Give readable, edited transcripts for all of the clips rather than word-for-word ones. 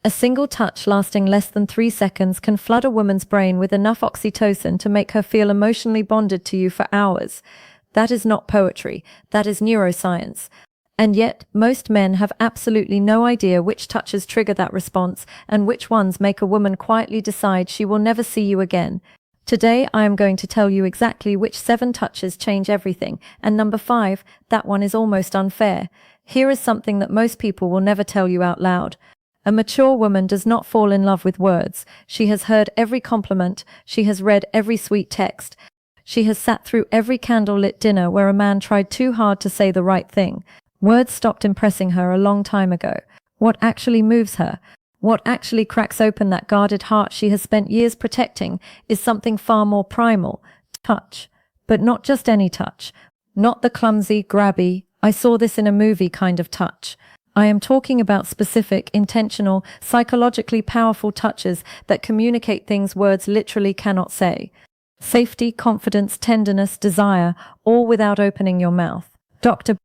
A single touch lasting less than 3 seconds can flood a woman's brain with enough oxytocin to make her feel emotionally bonded to you for hours. That is not poetry, that is neuroscience. And yet, most men have absolutely no idea which touches trigger that response and which ones make a woman quietly decide she will never see you again. Today, I am going to tell you exactly which 7 touches change everything, and number 5, that one is almost unfair. Here is something that most people will never tell you out loud. A mature woman does not fall in love with words. She has heard every compliment, she has read every sweet text. She has sat through every candle-lit dinner where a man tried too hard to say the right thing. Words stopped impressing her a long time ago. What actually moves her, what actually cracks open that guarded heart she has spent years protecting, is something far more primal: touch. But not just any touch. Not the clumsy, grabby, I saw this in a movie kind of touch. I am talking about specific, intentional, psychologically powerful touches that communicate things words literally cannot say. Safety, confidence, tenderness, desire, all without opening your mouth. Dr.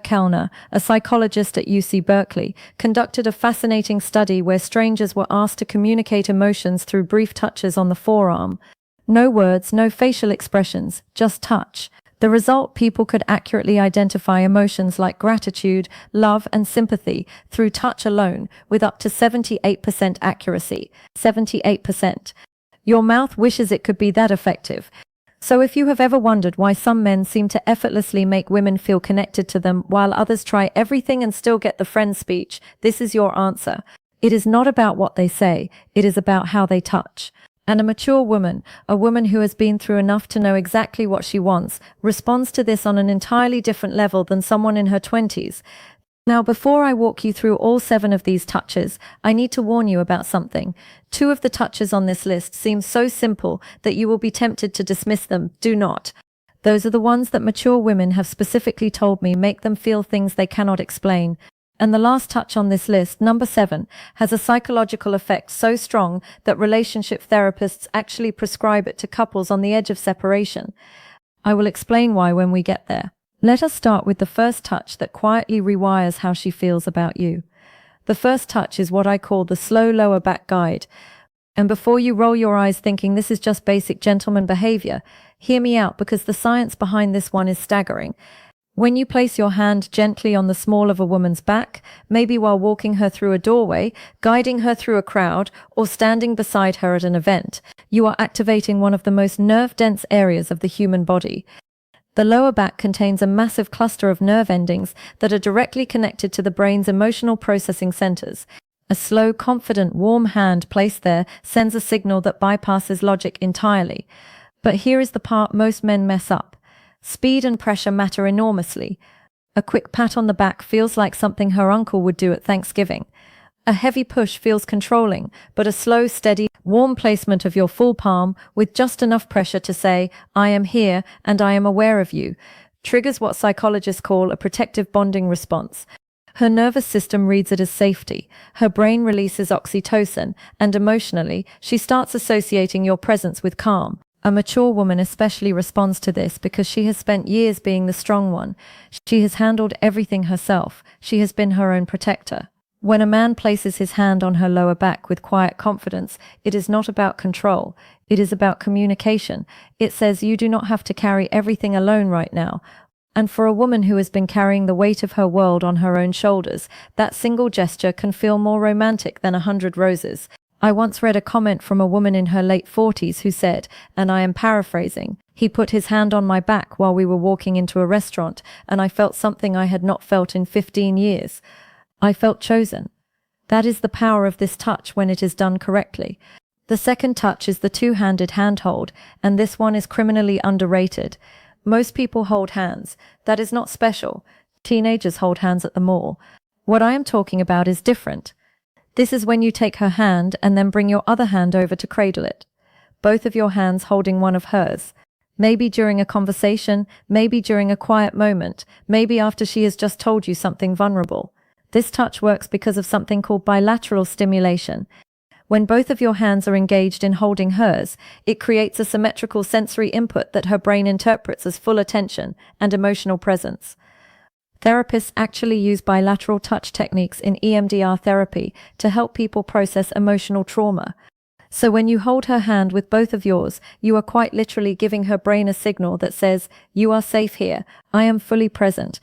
Kellner, a psychologist at UC Berkeley, conducted a fascinating study where strangers were asked to communicate emotions through brief touches on the forearm. No words, no facial expressions, just touch. The result: people could accurately identify emotions like gratitude, love, and sympathy through touch alone, with up to 78% accuracy. 78%. Your mouth wishes it could be that effective. So if you have ever wondered why some men seem to effortlessly make women feel connected to them while others try everything and still get the friend speech, this is your answer. It is not about what they say, it is about how they touch. And a mature woman, a woman who has been through enough to know exactly what she wants, responds to this on an entirely different level than someone in her 20s. Now, before I walk you through all 7 of these touches, I need to warn you about something. 2 of the touches on this list seem so simple that you will be tempted to dismiss them. Do not. Those are the ones that mature women have specifically told me make them feel things they cannot explain. And the last touch on this list, number 7, has a psychological effect so strong that relationship therapists actually prescribe it to couples on the edge of separation. I will explain why when we get there. Let us start with the first touch that quietly rewires how she feels about you. The first touch is what I call the slow lower back guide. And before you roll your eyes thinking this is just basic gentleman behavior, hear me out, because the science behind this one is staggering. When you place your hand gently on the small of a woman's back, maybe while walking her through a doorway, guiding her through a crowd, or standing beside her at an event, you are activating one of the most nerve-dense areas of the human body. The lower back contains a massive cluster of nerve endings that are directly connected to the brain's emotional processing centers. A slow, confident, warm hand placed there sends a signal that bypasses logic entirely. But here is the part most men mess up. Speed and pressure matter enormously. A quick pat on the back feels like something her uncle would do at Thanksgiving. A heavy push feels controlling, but a slow, steady, warm placement of your full palm, with just enough pressure to say, "I am here and I am aware of you," triggers what psychologists call a protective bonding response. Her nervous system reads it as safety, her brain releases oxytocin, and emotionally, she starts associating your presence with calm. A mature woman especially responds to this because she has spent years being the strong one. She has handled everything herself. She has been her own protector. When a man places his hand on her lower back with quiet confidence, it is not about control. It is about communication. It says, you do not have to carry everything alone right now. And for a woman who has been carrying the weight of her world on her own shoulders, that single gesture can feel more romantic than 100 roses. I once read a comment from a woman in her late 40s who said, and I am paraphrasing, "He put his hand on my back while we were walking into a restaurant, and I felt something I had not felt in 15 years. I felt chosen." That is the power of this touch when it is done correctly. The second touch is the two-handed handhold, and this one is criminally underrated. Most people hold hands. That is not special. Teenagers hold hands at the mall. What I am talking about is different. This is when you take her hand and then bring your other hand over to cradle it. Both of your hands holding one of hers. Maybe during a conversation, maybe during a quiet moment, maybe after she has just told you something vulnerable. This touch works because of something called bilateral stimulation. When both of your hands are engaged in holding hers, it creates a symmetrical sensory input that her brain interprets as full attention and emotional presence. Therapists actually use bilateral touch techniques in EMDR therapy to help people process emotional trauma. So when you hold her hand with both of yours, you are quite literally giving her brain a signal that says, "You are safe here. I am fully present."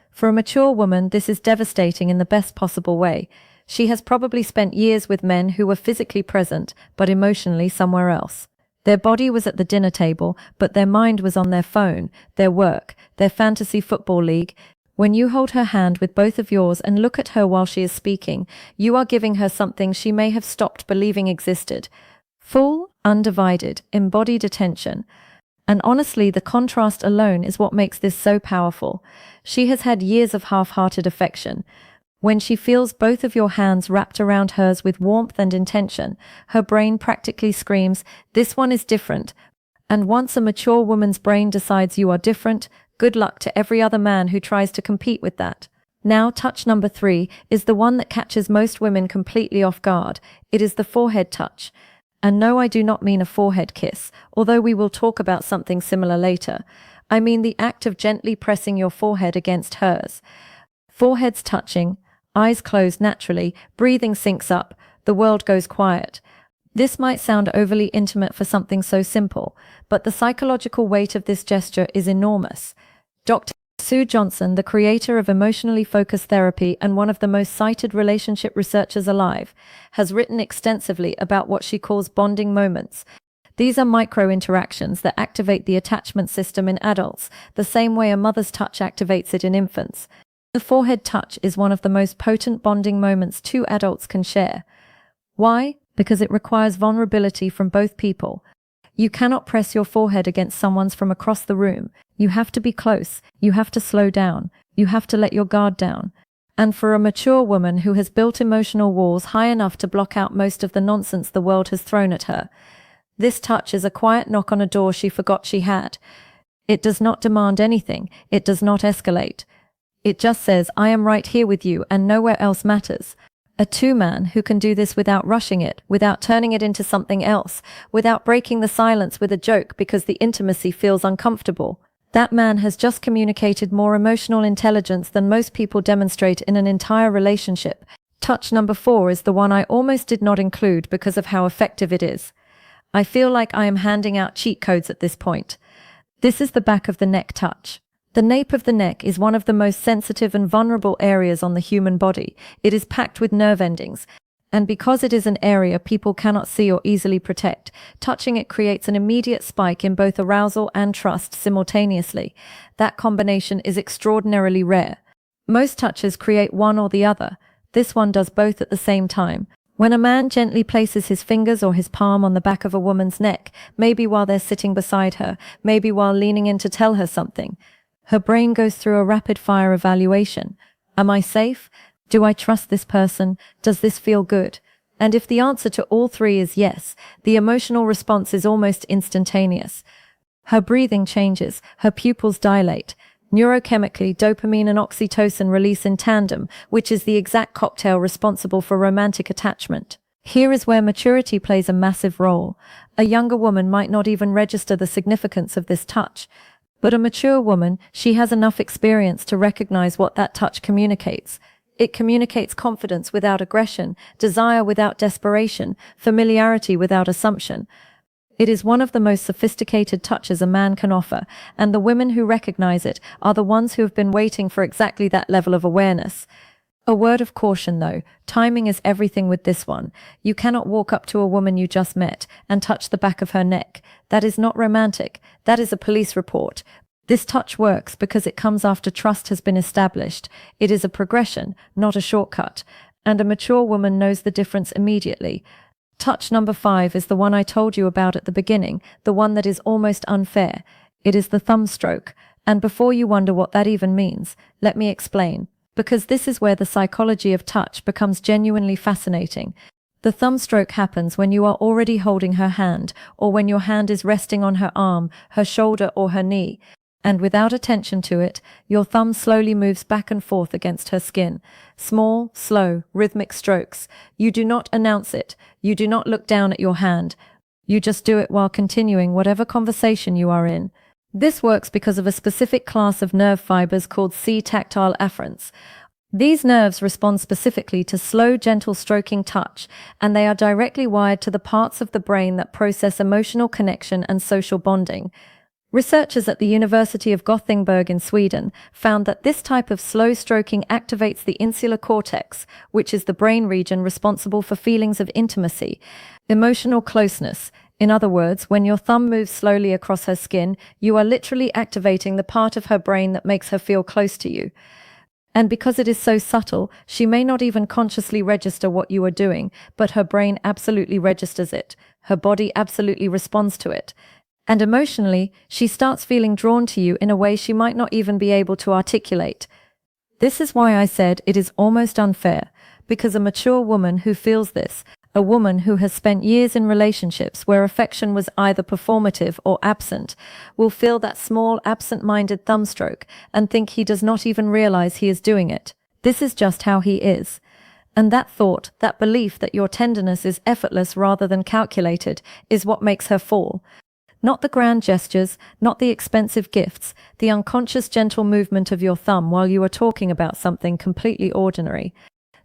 For a mature woman, this is devastating in the best possible way. She has probably spent years with men who were physically present, but emotionally somewhere else. Their body was at the dinner table, but their mind was on their phone, their work, their fantasy football league. When you hold her hand with both of yours and look at her while she is speaking, you are giving her something she may have stopped believing existed. Full, undivided, embodied attention. And honestly, the contrast alone is what makes this so powerful. She has had years of half-hearted affection. When she feels both of your hands wrapped around hers with warmth and intention, her brain practically screams, "This one is different." And once a mature woman's brain decides you are different, good luck to every other man who tries to compete with that. Now, touch number 3 is the one that catches most women completely off guard. It is the forehead touch. And no, I do not mean a forehead kiss, although we will talk about something similar later. I mean the act of gently pressing your forehead against hers. Foreheads touching, eyes closed naturally, breathing syncs up, the world goes quiet. This might sound overly intimate for something so simple, but the psychological weight of this gesture is enormous. Dr. Sue Johnson, the creator of emotionally focused therapy and one of the most cited relationship researchers alive, has written extensively about what she calls bonding moments. These are micro-interactions that activate the attachment system in adults, the same way a mother's touch activates it in infants. The forehead touch is one of the most potent bonding moments two adults can share. Why? Because it requires vulnerability from both people. You cannot press your forehead against someone's from across the room. You have to be close. You have to slow down. You have to let your guard down. And for a mature woman who has built emotional walls high enough to block out most of the nonsense the world has thrown at her, this touch is a quiet knock on a door she forgot she had. It does not demand anything. It does not escalate. It just says, "I am right here with you and nowhere else matters." A two-man who can do this without rushing it, without turning it into something else, without breaking the silence with a joke because the intimacy feels uncomfortable. That man has just communicated more emotional intelligence than most people demonstrate in an entire relationship. Touch number 4 is the one I almost did not include because of how effective it is. I feel like I am handing out cheat codes at this point. This is the back of the neck touch. The nape of the neck is one of the most sensitive and vulnerable areas on the human body. It is packed with nerve endings. And because it is an area people cannot see or easily protect, touching it creates an immediate spike in both arousal and trust simultaneously. That combination is extraordinarily rare. Most touches create one or the other. This one does both at the same time. When a man gently places his fingers or his palm on the back of a woman's neck, maybe while they're sitting beside her, maybe while leaning in to tell her something, her brain goes through a rapid-fire evaluation. Am I safe? Do I trust this person? Does this feel good? And if the answer to all three is yes, the emotional response is almost instantaneous. Her breathing changes, her pupils dilate. Neurochemically, dopamine and oxytocin release in tandem, which is the exact cocktail responsible for romantic attachment. Here is where maturity plays a massive role. A younger woman might not even register the significance of this touch. But a mature woman, she has enough experience to recognize what that touch communicates. It communicates confidence without aggression, desire without desperation, familiarity without assumption. It is one of the most sophisticated touches a man can offer, and the women who recognize it are the ones who have been waiting for exactly that level of awareness. A word of caution though, timing is everything with this one. You cannot walk up to a woman you just met and touch the back of her neck. That is not romantic. That is a police report. This touch works because it comes after trust has been established. It is a progression, not a shortcut. And a mature woman knows the difference immediately. Touch number 5 is the one I told you about at the beginning, the one that is almost unfair. It is the thumb stroke. And before you wonder what that even means, let me explain. Because this is where the psychology of touch becomes genuinely fascinating. The thumb stroke happens when you are already holding her hand, or when your hand is resting on her arm, her shoulder, or her knee. And without attention to it, your thumb slowly moves back and forth against her skin. Small, slow, rhythmic strokes. You do not announce it. You do not look down at your hand. You just do it while continuing whatever conversation you are in. This works because of a specific class of nerve fibers called C-tactile afferents. These nerves respond specifically to slow, gentle stroking touch, and they are directly wired to the parts of the brain that process emotional connection and social bonding. Researchers at the University of Gothenburg in Sweden found that this type of slow stroking activates the insular cortex, which is the brain region responsible for feelings of intimacy, emotional closeness. In other words, when your thumb moves slowly across her skin, you are literally activating the part of her brain that makes her feel close to you. And because it is so subtle, she may not even consciously register what you are doing, but her brain absolutely registers it. Her body absolutely responds to it. And emotionally, she starts feeling drawn to you in a way she might not even be able to articulate. This is why I said it is almost unfair, because a mature woman who feels this, a woman who has spent years in relationships where affection was either performative or absent, will feel that small, absent-minded thumbstroke and think he does not even realize he is doing it. This is just how he is. And that thought, that belief that your tenderness is effortless rather than calculated, is what makes her fall. Not the grand gestures, not the expensive gifts, the unconscious gentle movement of your thumb while you are talking about something completely ordinary.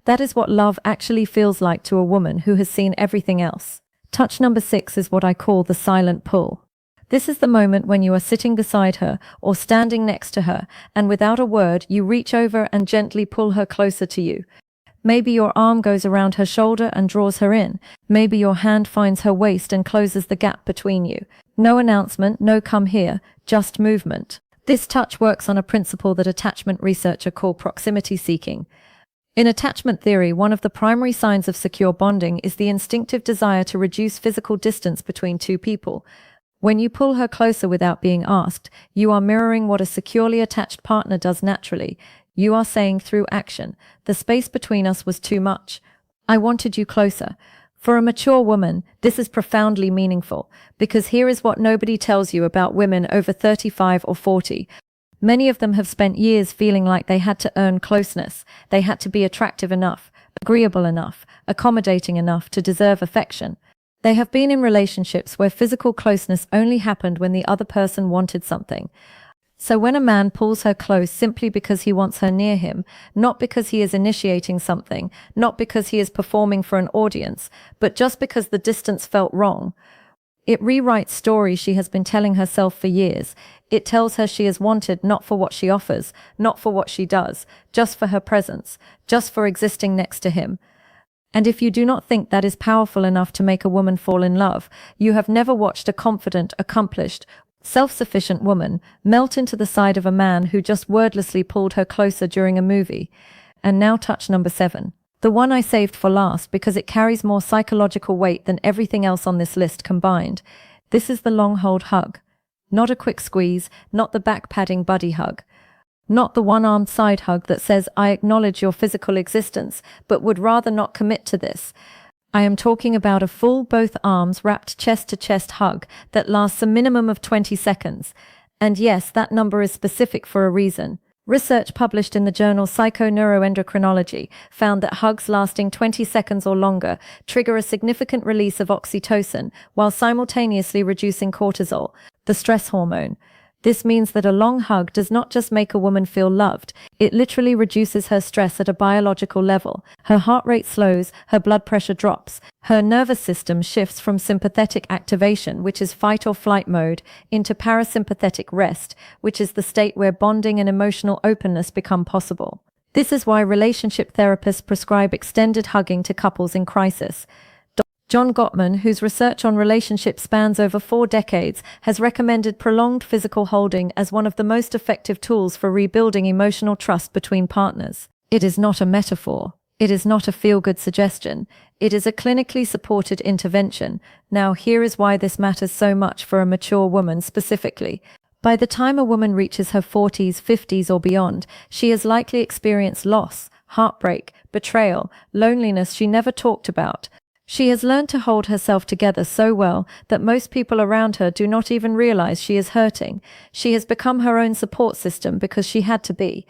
That is what love actually feels like to a woman who has seen everything else. Touch number 6 is what I call the silent pull. This is the moment when you are sitting beside her or standing next to her, and without a word, you reach over and gently pull her closer to you. Maybe your arm goes around her shoulder and draws her in. Maybe your hand finds her waist and closes the gap between you. No announcement, no come here, just movement. This touch works on a principle that attachment researchers call proximity seeking. In attachment theory, one of the primary signs of secure bonding is the instinctive desire to reduce physical distance between two people. When you pull her closer without being asked, you are mirroring what a securely attached partner does naturally. You are saying through action, the space between us was too much. I wanted you closer. For a mature woman, this is profoundly meaningful, because here is what nobody tells you about women over 35 or 40. Many of them have spent years feeling like they had to earn closeness. They had to be attractive enough, agreeable enough, accommodating enough to deserve affection. They have been in relationships where physical closeness only happened when the other person wanted something. So when a man pulls her close simply because he wants her near him, not because he is initiating something, not because he is performing for an audience, but just because the distance felt wrong, it rewrites stories she has been telling herself for years. It tells her she is wanted not for what she offers, not for what she does, just for her presence, just for existing next to him. And if you do not think that is powerful enough to make a woman fall in love, you have never watched a confident, accomplished, self-sufficient woman melt into the side of a man who just wordlessly pulled her closer during a movie. And now touch number 7. The one I saved for last because it carries more psychological weight than everything else on this list combined. This is the long hold hug. Not a quick squeeze, not the back-padding buddy hug. Not the one-armed side hug that says, I acknowledge your physical existence, but would rather not commit to this. I am talking about a full, both arms wrapped chest-to-chest hug that lasts a minimum of 20 seconds. And yes, that number is specific for a reason. Research published in the journal Psychoneuroendocrinology found that hugs lasting 20 seconds or longer trigger a significant release of oxytocin while simultaneously reducing cortisol, the stress hormone. This means that a long hug does not just make a woman feel loved, it literally reduces her stress at a biological level. Her heart rate slows, her blood pressure drops, her nervous system shifts from sympathetic activation, which is fight or flight mode, into parasympathetic rest, which is the state where bonding and emotional openness become possible. This is why relationship therapists prescribe extended hugging to couples in crisis. John Gottman, whose research on relationships spans over 4 decades, has recommended prolonged physical holding as one of the most effective tools for rebuilding emotional trust between partners. It is not a metaphor. It is not a feel-good suggestion. It is a clinically supported intervention. Now, here is why this matters so much for a mature woman specifically. By the time a woman reaches her 40s, 50s, or beyond, she has likely experienced loss, heartbreak, betrayal, loneliness she never talked about. She has learned to hold herself together so well that most people around her do not even realize she is hurting. She has become her own support system because she had to be.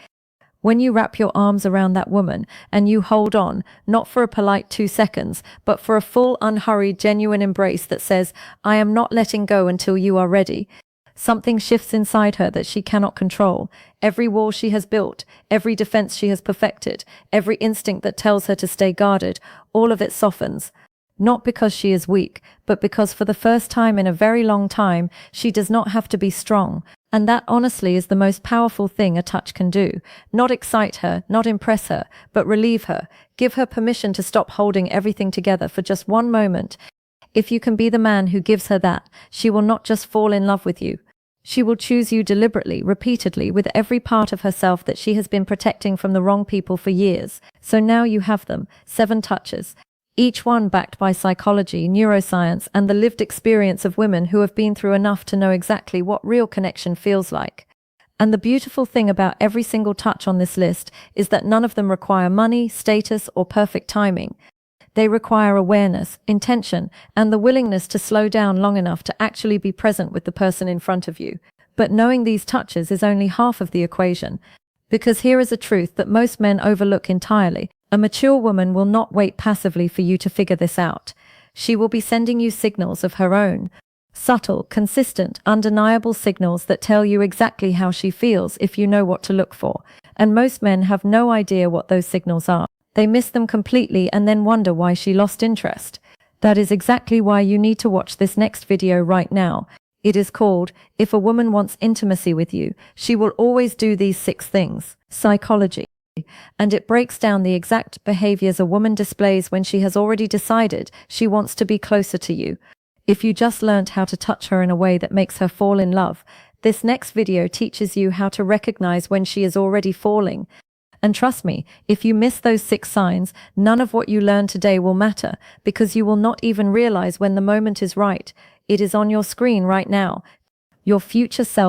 When you wrap your arms around that woman and you hold on, not for a polite 2 seconds, but for a full, unhurried, genuine embrace that says, I am not letting go until you are ready, Something shifts inside her that she cannot control. Every wall she has built, every defense she has perfected, every instinct that tells her to stay guarded, all of it softens. Not because she is weak, but because for the first time in a very long time, she does not have to be strong. And that honestly is the most powerful thing a touch can do. Not excite her, not impress her, but relieve her. Give her permission to stop holding everything together for just one moment. If you can be the man who gives her that, she will not just fall in love with you. She will choose you deliberately, repeatedly, with every part of herself that she has been protecting from the wrong people for years. So now you have them, 7 touches. Each one backed by psychology, neuroscience, and the lived experience of women who have been through enough to know exactly what real connection feels like. And the beautiful thing about every single touch on this list is that none of them require money, status, or perfect timing. They require awareness, intention, and the willingness to slow down long enough to actually be present with the person in front of you. But knowing these touches is only half of the equation. Because here is a truth that most men overlook entirely. A mature woman will not wait passively for you to figure this out. She will be sending you signals of her own. Subtle, consistent, undeniable signals that tell you exactly how she feels if you know what to look for. And most men have no idea what those signals are. They miss them completely and then wonder why she lost interest. That is exactly why you need to watch this next video right now. It is called, If a Woman Wants Intimacy with You, She Will Always Do These 6 Things. Psychology. And it breaks down the exact behaviors a woman displays when she has already decided she wants to be closer to you. If you just learned how to touch her in a way that makes her fall in love, this next video teaches you how to recognize when she is already falling. And trust me, if you miss those 6 signs, none of what you learn today will matter, because you will not even realize when the moment is right. It is on your screen right now. Your future self